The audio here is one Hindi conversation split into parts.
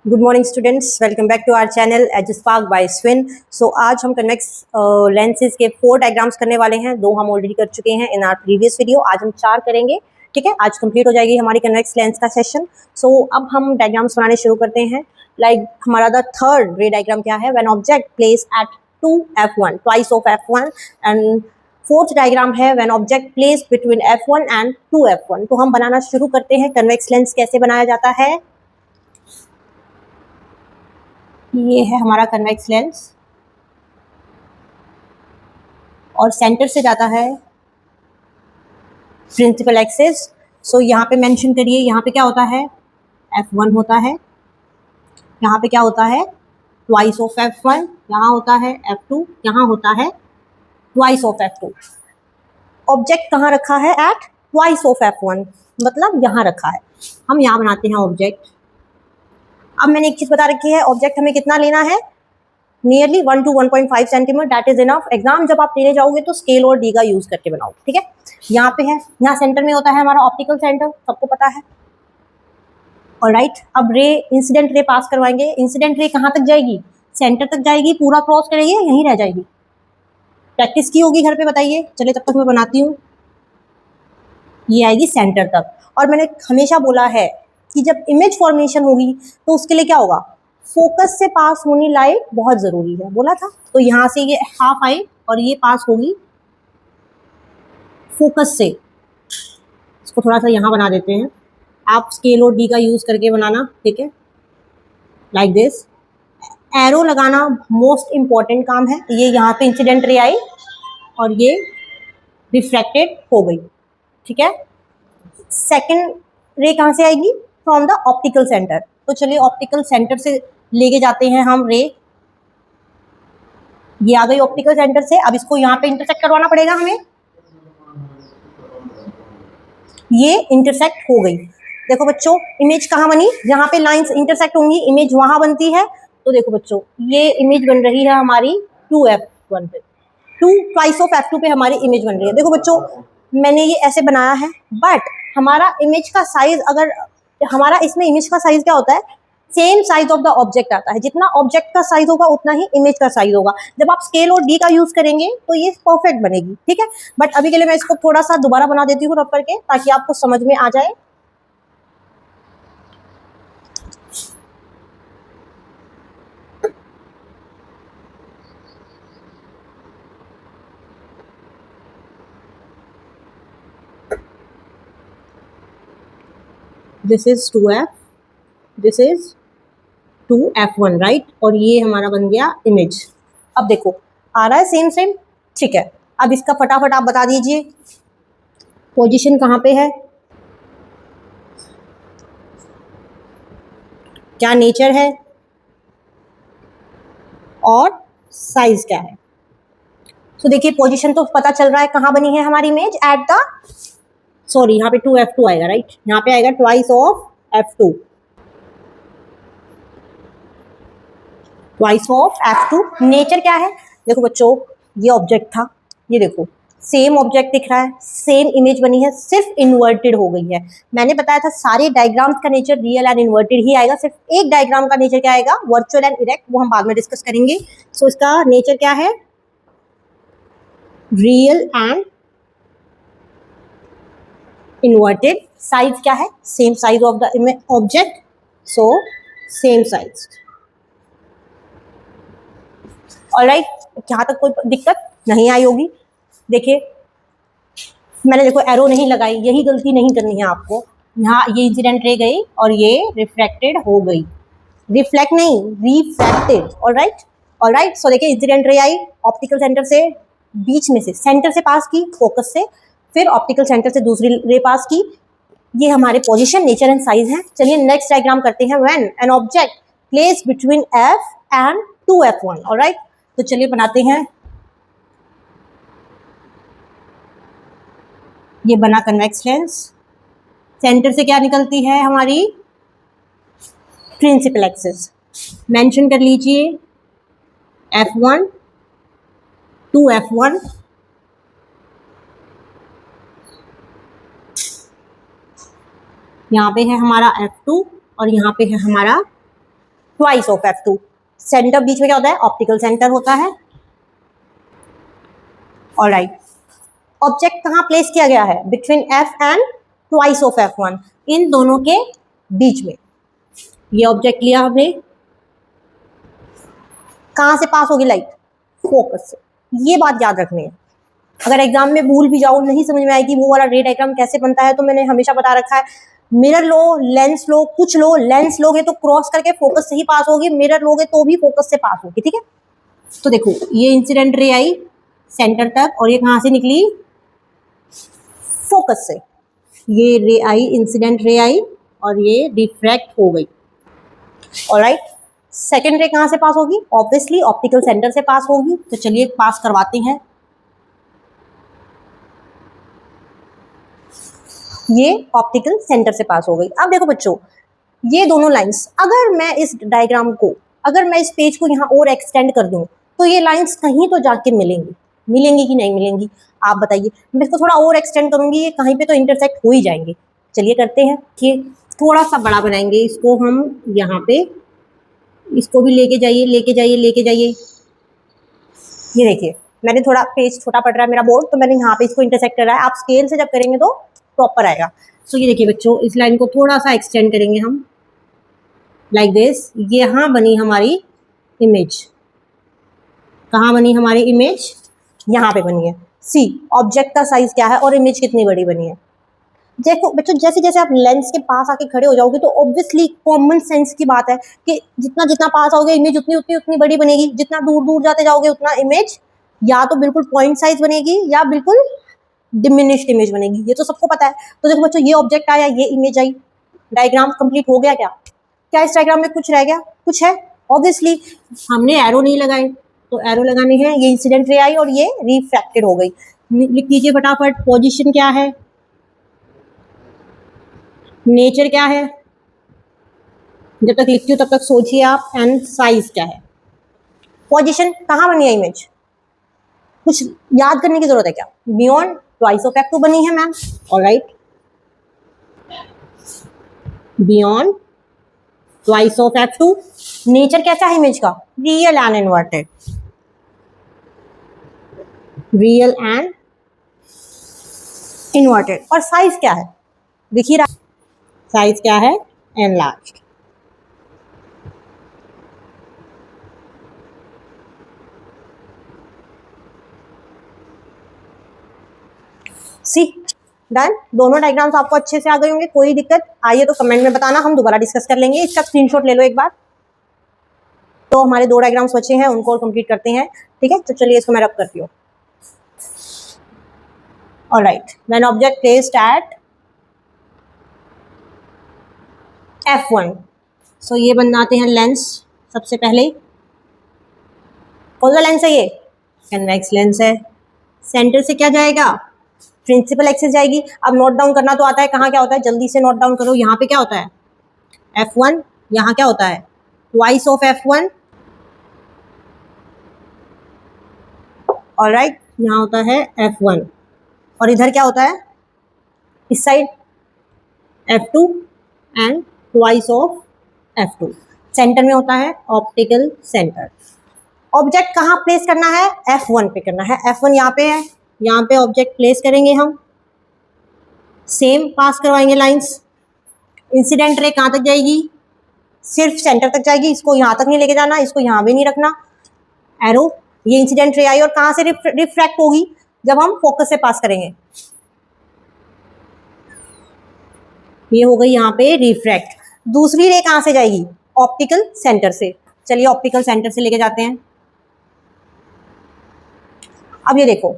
Good morning students, welcome back to our channel एडजस्पार्क बाय स्विन। सो आज हम कन्वेक्स लेंसेज के 4 डायग्राम्स करने वाले हैं। 2 हम ऑलरेडी कर चुके हैं इन आवर प्रीवियस वीडियो। आज हम 4 करेंगे। ठीक है, आज कंप्लीट हो जाएगी हमारी कन्वेक्स लेंस का सेशन। सो अब हम डायग्राम्स बनाने शुरू करते हैं। लाइक हमारा द थर्ड रे डायग्राम क्या है, when object place at 2f1 twice of f1 and fourth diagram है when object place between f1 and 2f1। तो हम बनाना शुरू करते हैं। कन्वेक्स लेंस कैसे बनाया जाता है, ये है हमारा कन्वेक्स लेंस और सेंटर से जाता है प्रिंसिपल एक्सिस। सो यहाँ पे मेंशन करिए, यहाँ पे क्या होता है, f1 होता है, यहाँ पे क्या होता है, ट्वाइस ऑफ f1, यहाँ होता है f2, यहाँ होता है ट्वाइस ऑफ f2। ऑब्जेक्ट कहाँ रखा है, एट ट्वाइस ऑफ f1, मतलब यहाँ रखा है। हम यहाँ बनाते हैं ऑब्जेक्ट। अब मैंने एक चीज़ बता रखी है, ऑब्जेक्ट हमें कितना लेना है, nearly 1 to 1.5 centimetre, that is enough. Exam जब आप लेने जाओगे तो स्केल और डी का यूज करके बनाओ। ठीक है, यहाँ पे है, यहाँ सेंटर में होता है हमारा ऑप्टिकल सेंटर, सबको पता है। ऑलराइट, अब रे इंसिडेंट रे पास करवाएंगे। इंसिडेंट रे कहाँ तक जाएगी, सेंटर तक जाएगी, पूरा क्रॉस करेगी, यहीं रह जाएगी। प्रैक्टिस की होगी घर पे, बताइए। चलिए तब तक मैं बनाती हूँ। ये आएगी सेंटर तक। और मैंने हमेशा बोला है कि जब इमेज फॉर्मेशन होगी तो उसके लिए क्या होगा, फोकस से पास होनी लाइट बहुत ज़रूरी है, बोला था। तो यहाँ से ये हाफ आई और ये पास होगी फोकस से। इसको थोड़ा सा यहाँ बना देते हैं, आप स्केल और डी का यूज़ करके बनाना। ठीक है, लाइक दिस। एरो लगाना मोस्ट इम्पॉर्टेंट काम है। ये यहाँ पे इंसिडेंट रे आई और ये रिफ्रैक्टेड हो गई। ठीक है, सेकेंड रे कहाँ से आएगी, फ्रॉम द ऑप्टिकल सेंटर। तो चलिए ऑप्टिकल सेंटर से लेके जाते हैं हम रे। ये आ गई ऑप्टिकल सेंटर से। अब इसको यहाँ पे इंटरसेक्ट करवाना पड़ेगा हमें। ये इंटरसेक्ट हो गई। देखो बच्चों, इमेज कहाँ बनी, जहाँ पे लाइंस इंटरसेक्ट होंगी इमेज वहाँ बनती है। तो देखो बच्चों, ये इमेज बन रही है हमारी 2f1 पे, 2 ट्वाइस ऑफ f2 पे हमारी इमेज बन रही है। देखो बच्चों, मैंने ये ऐसे बनाया है, बट हमारा इमेज का साइज, अगर हमारा इसमें इमेज का साइज क्या होता है, same size of the object आता है। जितना ऑब्जेक्ट का साइज होगा उतना ही इमेज का साइज होगा। जब आप स्केल और डी का यूज करेंगे तो ये परफेक्ट बनेगी। ठीक है, बट अभी के लिए मैं इसको थोड़ा सा दोबारा बना देती हूँ रब करके, ताकि आपको समझ में आ जाए। This is 2f, this is 2f1, right. और ये हमारा बन गया इमेज। अब देखो आ रहा है सेम सेम। ठीक है, अब इसका फटाफट आप बता दीजिए पोजीशन कहाँ पे है, क्या नेचर है और साइज क्या है। तो देखिए पोजीशन तो पता चल रहा है, कहाँ बनी है हमारी इमेज, एट द, सॉरी यहाँ पे 2f2 आएगा, राइट। यहाँ पे आएगा twice of f2, twice of f2। Nature क्या है, देखो बच्चों, ये ऑब्जेक्ट था, ये देखो सेम ऑब्जेक्ट दिख रहा है, सेम इमेज बनी है, सिर्फ इन्वर्टेड हो गई है। मैंने बताया था सारे डायग्राम्स का नेचर रियल एंड इन्वर्टेड ही आएगा। सिर्फ एक डायग्राम का नेचर क्या आएगा, वर्चुअल एंड इरेक्ट, वो हम बाद में डिस्कस करेंगे। सो इसका नेचर क्या है, रियल एंड इन्वर्टेड। साइज क्या है, same size of the object, so same size. Alright, यहाँ तक कोई दिक्कत नहीं आई होगी। देखिए मैंने देखो एरो नहीं लगाई, यही गलती नहीं करनी है आपको। यहाँ ये इंसिडेंट रे गई और ये रिफ्रैक्टेड हो गई, रिफ्लेक्ट नहीं, रिफ्रैक्टेड। Alright, alright. सो देखिए इंसिडेंट रे आई ऑप्टिकल सेंटर से, बीच में से सेंटर से पास की फोकस से, फिर ऑप्टिकल सेंटर से दूसरी रे पास की। ये हमारे पोजीशन, नेचर एंड साइज हैं। चलिए नेक्स्ट डायग्राम करते हैं, when an object place between f and 2f1। Alright, तो चलिए बनाते हैं। ये बना कन्वेक्स लेंस, सेंटर से क्या निकलती है हमारी प्रिंसिपल एक्सिस। मेंशन कर लीजिए f1, 2f1, यहाँ पे है हमारा f2 और यहाँ पे है हमारा ट्वाइस ऑफ F2। सेंटर बीच में क्या होता है, ऑप्टिकल सेंटर होता है। ऑलराइट, ऑब्जेक्ट कहाँ प्लेस किया गया है, between F and twice of F1, इन दोनों के बीच में। ये ऑब्जेक्ट लिया हमने, कहाँ से पास होगी लाइट, फोकस से। ये बात याद रखनी है, अगर एग्जाम में भूल भी जाओ, नहीं समझ में आएगी वो वाला रे डायग्राम कैसे बनता है, तो मैंने हमेशा बता रखा है मिरर लो, लेंस लो, कुछ लो, लेंस लोगे तो क्रॉस करके फोकस से ही पास होगी, मिरर लोगे तो भी फोकस से पास होगी, ठीक है। तो देखो ये इंसिडेंट रे आई सेंटर तक, और ये कहाँ से निकली, फोकस से। ये रे आई, इंसिडेंट रे आई, और ये रिफ्रैक्ट हो गई। ऑलराइट, सेकेंड रे कहाँ से पास होगी, ऑब्वियसली ऑप्टिकल सेंटर से पास होगी। तो चलिए पास करवाते हैं। ये ऑप्टिकल सेंटर से पास हो गई। अब देखो बच्चों, ये दोनों लाइंस, अगर मैं इस डायग्राम को, अगर मैं इस पेज को यहाँ और एक्सटेंड कर दूँ तो ये लाइंस कहीं तो जाके मिलेंगी, मिलेंगी कि नहीं मिलेंगी, आप बताइए। मैं इसको थोड़ा और एक्सटेंड करूँगी, ये कहीं पे तो इंटरसेक्ट हो ही जाएंगे। चलिए करते हैं कि थोड़ा सा बड़ा बनाएंगे इसको हम, यहाँ पे इसको भी लेके जाइए, लेके जाइए, लेके जाइए। ये देखिए, मैंने थोड़ा पेज छोटा पड़ रहा है मेरा बोर्ड, तो मैंने यहाँ पे इसको इंटरसेक्ट कर रहा है। आप स्केल से जब करेंगे तो प्रॉपर आएगा। सो ये देखिए बच्चों, इस लाइन को थोड़ा सा एक्सटेंड करेंगे हम, लाइक दिस। यहाँ बनी हमारी इमेज, कहाँ बनी हमारी इमेज, यहाँ पे बनी है। सी ऑब्जेक्ट का साइज क्या है और इमेज कितनी बड़ी बनी है। देखो बच्चों, जैसे जैसे आप लेंस के पास आके खड़े हो जाओगे तो ऑब्वियसली कॉमन सेंस की बात है कि जितना जितना पास आओगे इमेज उतनी उतनी उतनी बड़ी बनेगी, जितना दूर दूर जाते जाओगे उतना इमेज या तो बिल्कुल पॉइंट साइज बनेगी या बिल्कुल डिमिनिश्ड इमेज बनेगी, ये तो सबको पता है। तो देखो बच्चों, ये ऑब्जेक्ट आया, ये इमेज आई, डायग्राम कंप्लीट हो गया। क्या क्या इस डायग्राम में कुछ रह गया, कुछ है, ऑब्वियसली हमने एरो नहीं लगाए, तो एरो लगाने हैं। ये इंसिडेंट रे आई और ये रिफ्रैक्टेड हो गई। लिख दीजिए फटाफट, पोजीशन क्या है, नेचर क्या है, जब तक लिखती हूँ तब तक सोचिए आप, एंड साइज क्या है। पोजीशन कहाँ बनी है इमेज, कुछ याद करने की जरूरत है क्या, बियॉन्ड ट्वाइस ऑफ F2 बनी है ma'am. Alright, beyond twice of F2। Nature कैसा है इमेज का, real and inverted, real and inverted. और साइज क्या है, देखिए साइज क्या है, एनलार्ज्ड। सी डन, दोनों डायग्राम्स आपको अच्छे से आ गए होंगे। कोई दिक्कत आइए तो कमेंट में बताना, हम दोबारा डिस्कस कर लेंगे। इसका स्क्रीनशॉट ले लो एक बार। तो हमारे 2 डायग्राम्स बचे हैं, उनको और कंप्लीट करते हैं, ठीक है। तो चलिए इसको मैं रब करती हूँ। Alright, when object placed at F1, सो ये बनाते हैं लेंस। सबसे पहले कौन सा लेंस है, ये कन्वेक्स लेंस है। सेंटर से क्या जाएगा, प्रिंसिपल एक्सिस जाएगी। अब नोट डाउन करना तो आता है, कहाँ क्या होता है, जल्दी से नोट डाउन करो। यहाँ पे क्या होता है, F1, यहाँ क्या होता है, ट्वाइस ऑफ F1। ऑलराइट, यहाँ होता है F1, और इधर क्या होता है, इस side F2 and twice of F2। Centre में होता है ऑप्टिकल सेंटर। ऑब्जेक्ट कहाँ प्लेस करना है, F1 पे करना है। F1 यहाँ पे है, यहाँ पे ऑब्जेक्ट प्लेस करेंगे हम। सेम पास करवाएंगे लाइंस। इंसिडेंट रे कहाँ तक जाएगी, सिर्फ सेंटर तक जाएगी, इसको यहाँ तक नहीं लेके जाना, इसको यहाँ भी नहीं रखना। एरो, ये इंसिडेंट रे आई और कहाँ से रिफ्रैक्ट होगी, जब हम फोकस से पास करेंगे। ये हो गई यहाँ पे रिफ्रैक्ट। दूसरी रे कहाँ से जाएगी, ऑप्टिकल सेंटर से। चलिए ऑप्टिकल सेंटर से लेके जाते हैं। अब ये देखो,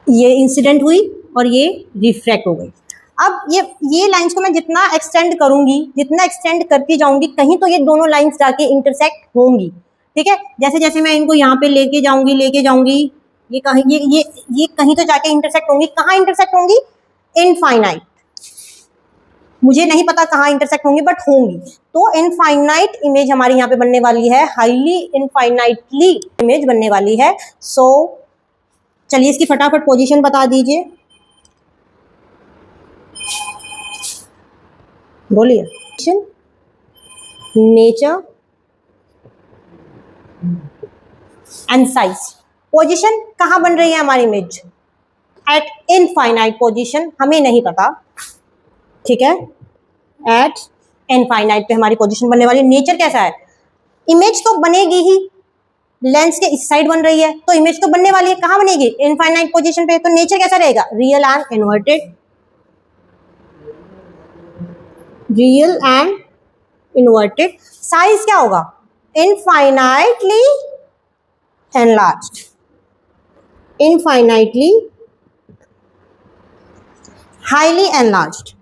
ये इंसिडेंट हुई और ये रिफ्रैक्ट हो गई। अब ये लाइंस को मैं जितना एक्सटेंड करूंगी, जितना एक्सटेंड करती जाऊंगी, कहीं तो ये दोनों लाइंस जाके इंटरसेक्ट होंगी, ठीक है। जैसे जैसे मैं इनको यहाँ पे लेके जाऊंगी, ये कहीं ये कहीं तो जाके इंटरसेक्ट होंगी। कहाँ इंटरसेक्ट होंगी, इनफाइनाइट। मुझे नहीं पता कहाँ इंटरसेक्ट होंगी, बट होंगी। तो इनफाइनाइट इमेज हमारी यहाँ पे बनने वाली है, हाईली इनफाइनाइटली इमेज बनने वाली है। सो चलिए इसकी फटाफट पोजीशन बता दीजिए। बोलिए, नेचर एंड साइज। पोजीशन कहाँ बन रही है हमारी इमेज? एट इनफाइनाइट पोजीशन, हमें नहीं पता, ठीक है, एट इनफाइनाइट पे हमारी पोजीशन बनने वाली। नेचर कैसा है? इमेज तो बनेगी ही, लेंस के इस साइड बन रही है तो इमेज तो बनने वाली है, कहाँ बनेगी? इनफाइनाइट पोजीशन पे। तो नेचर कैसा रहेगा? Real and inverted, real and inverted. Size क्या होगा? Infinitely enlarged, infinitely highly enlarged.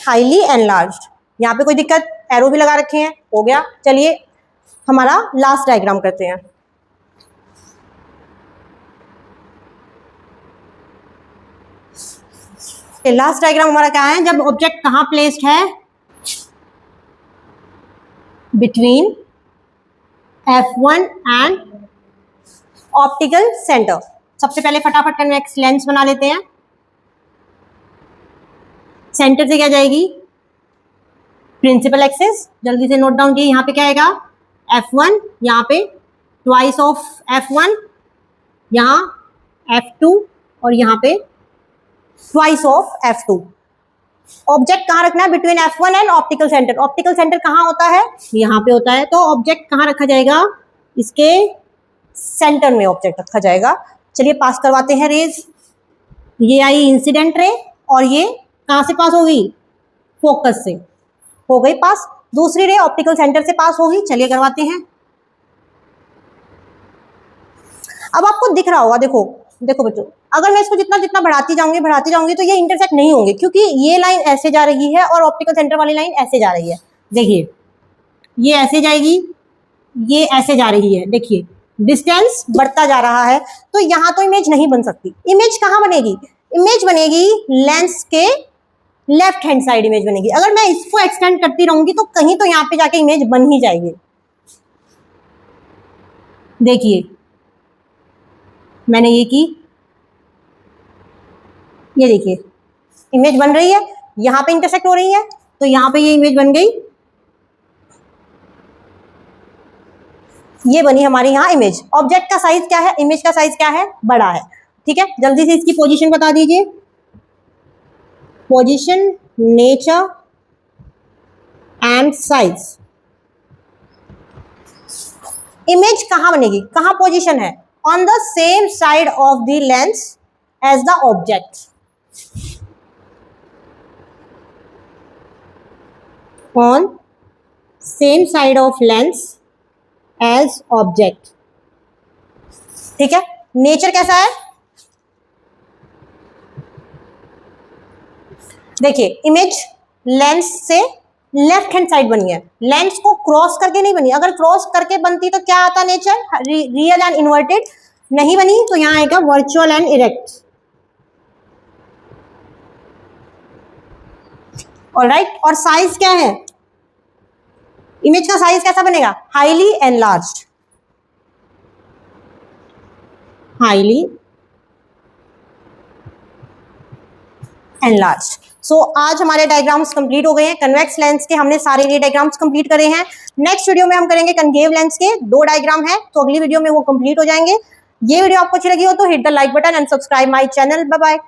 Highly enlarged. यहाँ पे कोई दिक्कत? एरो भी लगा रखे हैं, हो गया। चलिए हमारा लास्ट डायग्राम करते हैं। लास्ट डायग्राम हमारा क्या है? जब ऑब्जेक्ट कहाँ प्लेस्ड है? Between F1 and optical centre. सबसे पहले फटाफट कन्वेक्स लेंस बना लेते हैं। सेंटर से क्या जाएगी? Principal axis. जल्दी से नोट डाउन कीजिए, यहाँ पे क्या आएगा? F1, यहाँ पे ट्वाइस ऑफ F1, यहाँ F2 और यहाँ पे ट्वाइस ऑफ F2। ऑब्जेक्ट कहाँ रखना है? Between F1 and optical centre. Optical centre कहाँ होता है? यहाँ पे होता है। तो ऑब्जेक्ट कहाँ रखा जाएगा? इसके सेंटर में ऑब्जेक्ट रखा जाएगा। चलिए पास करवाते हैं रेज। ये आई इंसिडेंट रे और ये कहाँ से पास होगी? फोकस से। हो गई पास। दूसरी रे ऑप्टिकल सेंटर से पास होगी। चलिए करवाते हैं। अब आपको दिख रहा होगा, देखो देखो बच्चों, अगर मैं इसको जितना जितना बढ़ाती जाऊंगी तो ये इंटरसेक्ट नहीं होंगे, क्योंकि ये लाइन ऐसे जा रही है और ऑप्टिकल सेंटर वाली लाइन ऐसे जा रही है। देखिए ये ऐसे जाएगी, ये ऐसे जा रही है। देखिए डिस्टेंस बढ़ता जा रहा है, तो यहाँ तो इमेज नहीं बन सकती। इमेज कहाँ बनेगी? इमेज बनेगी लेंस के लेफ्ट हैंड साइड इमेज बनेगी। अगर मैं इसको एक्सटेंड करती रहूंगी तो कहीं तो यहाँ पे जाके इमेज बन ही जाएगी। देखिए मैंने ये की, ये देखिए इमेज बन रही है, यहाँ पे इंटरसेक्ट हो रही है, तो यहाँ पे ये इमेज बन गई। ये बनी हमारी यहाँ इमेज। ऑब्जेक्ट का साइज क्या है? इमेज का साइज क्या है? बड़ा है। ठीक है, जल्दी से इसकी पोजीशन बता दीजिए। Position, nature and size. Image कहाँ बनेगी? कहाँ पोजीशन है? On the same side of the lens as the object. On same side of lens as object. ठीक है, नेचर कैसा है? देखिए इमेज लेंस से लेफ्ट हैंड साइड बनी है, लेंस को क्रॉस करके नहीं बनी। अगर क्रॉस करके बनती तो क्या आता नेचर? Real and inverted. नहीं बनी तो यहां आएगा वर्चुअल एंड इरेक्ट। ऑलराइट, और साइज क्या है? इमेज का साइज कैसा बनेगा? Highly enlarged, highly enlarged. So आज हमारे डायग्राम्स कंप्लीट हो गए हैं। कन्वेक्स लेंस के हमने सारे ये डायग्राम्स कंप्लीट करे हैं। नेक्स्ट वीडियो में हम करेंगे कनकेव लेंस के 2 डायग्राम है, तो अगली वीडियो में वो कंप्लीट हो जाएंगे। ये वीडियो आपको अच्छी लगी हो तो hit the like button and subscribe my channel. Bye bye.